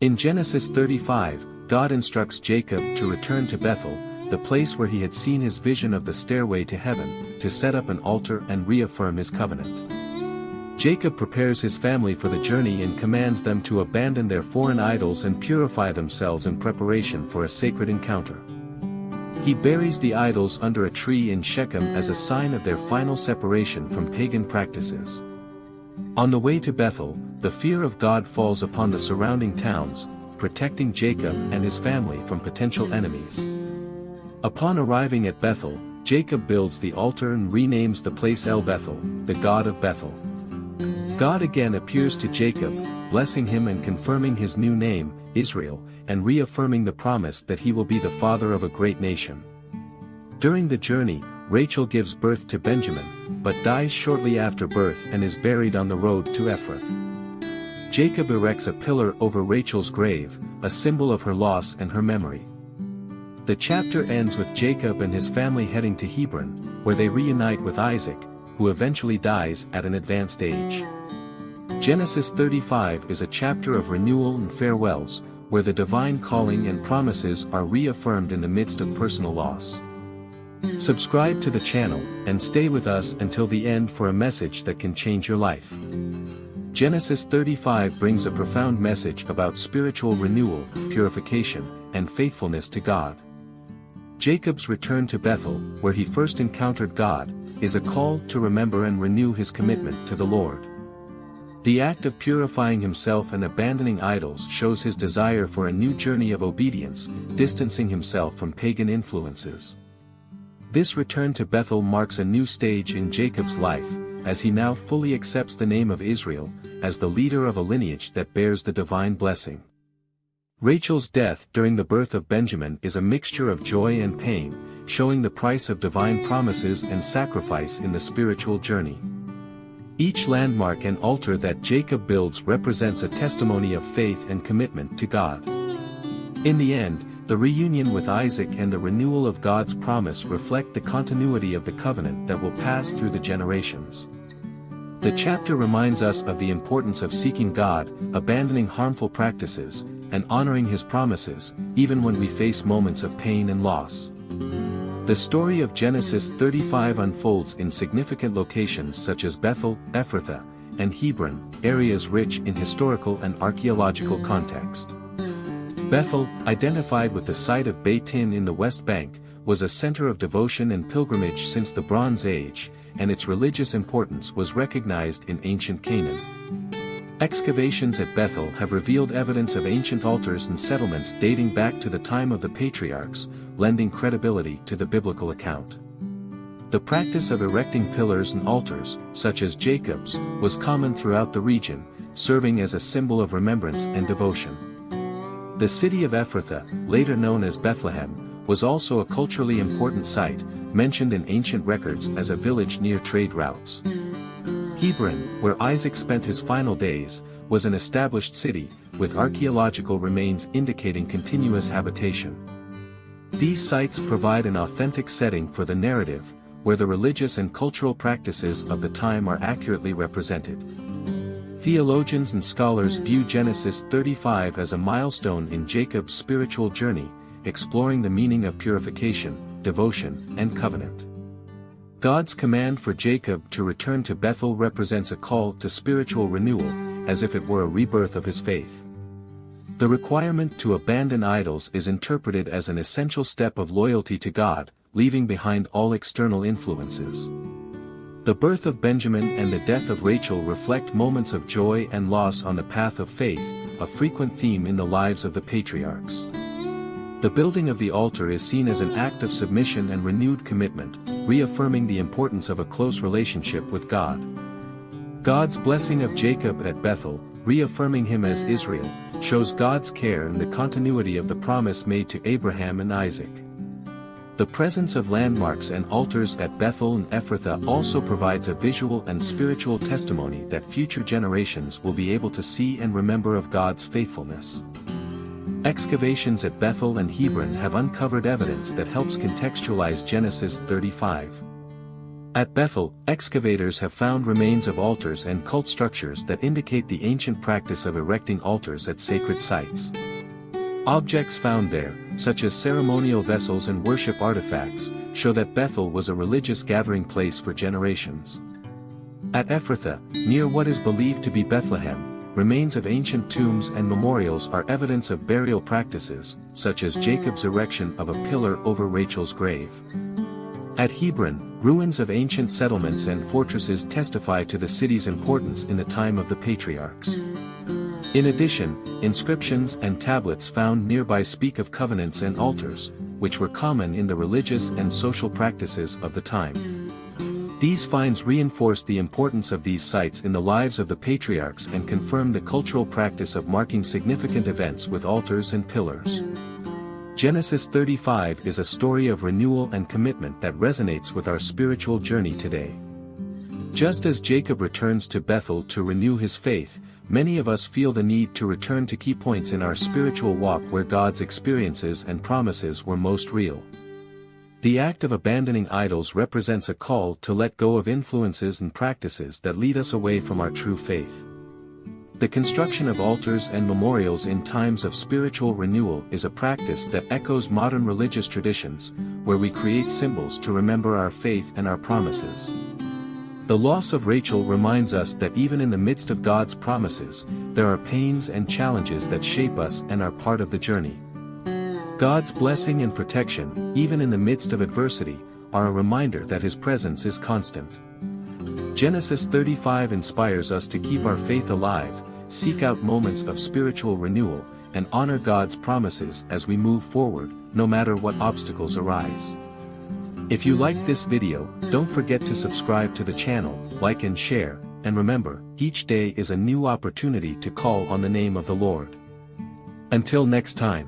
In Genesis 35, God instructs Jacob to return to Bethel, the place where he had seen his vision of the stairway to heaven, to set up an altar and reaffirm his covenant. Jacob prepares his family for the journey and commands them to abandon their foreign idols and purify themselves in preparation for a sacred encounter. He buries the idols under a tree in Shechem as a sign of their final separation from pagan practices. On the way to Bethel, the fear of God falls upon the surrounding towns, protecting Jacob and his family from potential enemies. Upon arriving at Bethel, Jacob builds the altar and renames the place El Bethel, the God of Bethel. God again appears to Jacob, blessing him and confirming his new name, Israel, and reaffirming the promise that he will be the father of a great nation. During the journey, Rachel gives birth to Benjamin, but dies shortly after birth and is buried on the road to Ephrath. Jacob erects a pillar over Rachel's grave, a symbol of her loss and her memory. The chapter ends with Jacob and his family heading to Hebron, where they reunite with Isaac, who eventually dies at an advanced age. Genesis 35 is a chapter of renewal and farewells, where the divine calling and promises are reaffirmed in the midst of personal loss. Subscribe to the channel, and stay with us until the end for a message that can change your life. Genesis 35 brings a profound message about spiritual renewal, purification, and faithfulness to God. Jacob's return to Bethel, where he first encountered God, is a call to remember and renew his commitment to the Lord. The act of purifying himself and abandoning idols shows his desire for a new journey of obedience, distancing himself from pagan influences. This return to Bethel marks a new stage in Jacob's life, as he now fully accepts the name of Israel, as the leader of a lineage that bears the divine blessing. Rachel's death during the birth of Benjamin is a mixture of joy and pain, showing the price of divine promises and sacrifice in the spiritual journey. Each landmark and altar that Jacob builds represents a testimony of faith and commitment to God. In the end, the reunion with Isaac and the renewal of God's promise reflect the continuity of the covenant that will pass through the generations. The chapter reminds us of the importance of seeking God, abandoning harmful practices, and honoring His promises, even when we face moments of pain and loss. The story of Genesis 35 unfolds in significant locations such as Bethel, Ephrathah, and Hebron, areas rich in historical and archaeological context. Bethel, identified with the site of Beit-In in the West Bank, was a center of devotion and pilgrimage since the Bronze Age, and its religious importance was recognized in ancient Canaan. Excavations at Bethel have revealed evidence of ancient altars and settlements dating back to the time of the patriarchs, lending credibility to the biblical account. The practice of erecting pillars and altars, such as Jacob's, was common throughout the region, serving as a symbol of remembrance and devotion. The city of Ephrathah, later known as Bethlehem, was also a culturally important site, mentioned in ancient records as a village near trade routes. Hebron, where Isaac spent his final days, was an established city, with archaeological remains indicating continuous habitation. These sites provide an authentic setting for the narrative, where the religious and cultural practices of the time are accurately represented. Theologians and scholars view Genesis 35 as a milestone in Jacob's spiritual journey, exploring the meaning of purification, devotion, and covenant. God's command for Jacob to return to Bethel represents a call to spiritual renewal, as if it were a rebirth of his faith. The requirement to abandon idols is interpreted as an essential step of loyalty to God, leaving behind all external influences. The birth of Benjamin and the death of Rachel reflect moments of joy and loss on the path of faith, a frequent theme in the lives of the patriarchs. The building of the altar is seen as an act of submission and renewed commitment, reaffirming the importance of a close relationship with God. God's blessing of Jacob at Bethel, reaffirming him as Israel, shows God's care and the continuity of the promise made to Abraham and Isaac. The presence of landmarks and altars at Bethel and Ephrathah also provides a visual and spiritual testimony that future generations will be able to see and remember of God's faithfulness. Excavations at Bethel and Hebron have uncovered evidence that helps contextualize Genesis 35. At Bethel, excavators have found remains of altars and cult structures that indicate the ancient practice of erecting altars at sacred sites. Objects found there, such as ceremonial vessels and worship artifacts, show that Bethel was a religious gathering place for generations. At Ephrathah, near what is believed to be Bethlehem, remains of ancient tombs and memorials are evidence of burial practices, such as Jacob's erection of a pillar over Rachel's grave. At Hebron, ruins of ancient settlements and fortresses testify to the city's importance in the time of the patriarchs. In addition, inscriptions and tablets found nearby speak of covenants and altars, which were common in the religious and social practices of the time. These finds reinforce the importance of these sites in the lives of the patriarchs and confirm the cultural practice of marking significant events with altars and pillars. Genesis 35 is a story of renewal and commitment that resonates with our spiritual journey today. Just as Jacob returns to Bethel to renew his faith, many of us feel the need to return to key points in our spiritual walk where God's experiences and promises were most real. The act of abandoning idols represents a call to let go of influences and practices that lead us away from our true faith. The construction of altars and memorials in times of spiritual renewal is a practice that echoes modern religious traditions, where we create symbols to remember our faith and our promises. The loss of Rachel reminds us that even in the midst of God's promises, there are pains and challenges that shape us and are part of the journey. God's blessing and protection, even in the midst of adversity, are a reminder that His presence is constant. Genesis 35 inspires us to keep our faith alive, seek out moments of spiritual renewal, and honor God's promises as we move forward, no matter what obstacles arise. If you liked this video, don't forget to subscribe to the channel, like and share, and remember, each day is a new opportunity to call on the name of the Lord. Until next time.